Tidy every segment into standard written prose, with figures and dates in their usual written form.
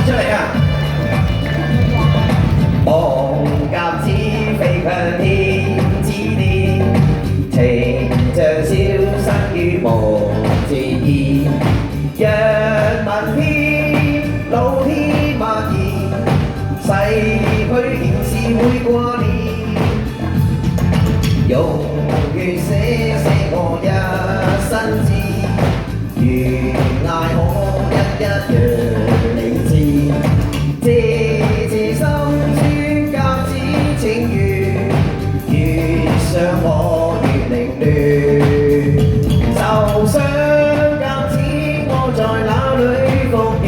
出嚟啊！望鴿子飛向天之巔，情像消失於無自意。若問天，老天默然，逝去仍是會掛念。用血寫我一生志，懸崖可一讓你知。謝謝心酸鴿子情緣，越想我越凌亂。受傷鴿子我在哪裏復原？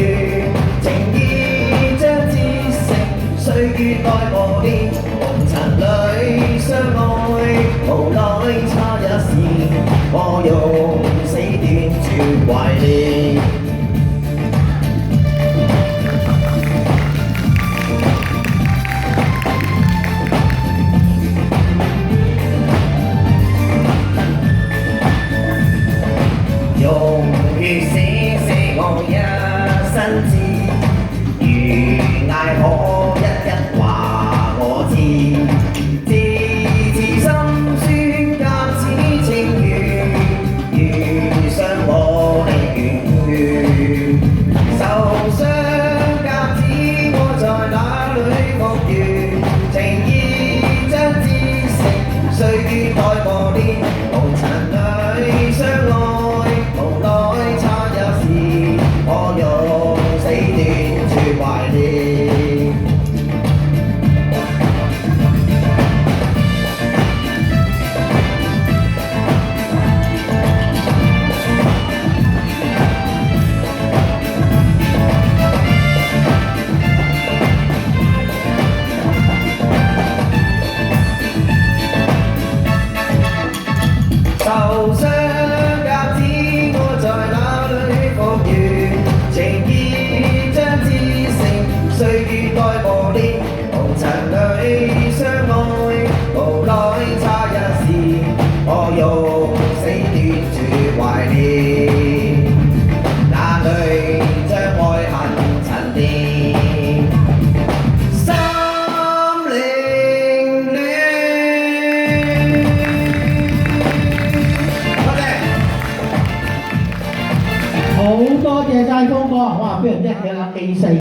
情意將至誠，歲月待磨練。紅塵裏相愛，無奈差一線，我用死斷絕懷念。用血寫我一生志，懸崖可一話我知。字字心酸鴿子情緣，遇上我的遠緣。受傷鴿子我在哪裏復原？情意將至誠，歲月待磨練。紅塵裏相愛，無奈差一線，我用死斷絕懷念。受傷鴿子我在哪裏復原？情意將至誠，歲月待磨練。紅塵裏相愛，無奈差一線，我用死斷絕懷念。眼淚將愛恨沉澱，心凌亂。好多謝晒峰哥，哇！非常叻嘅啦，氣勢。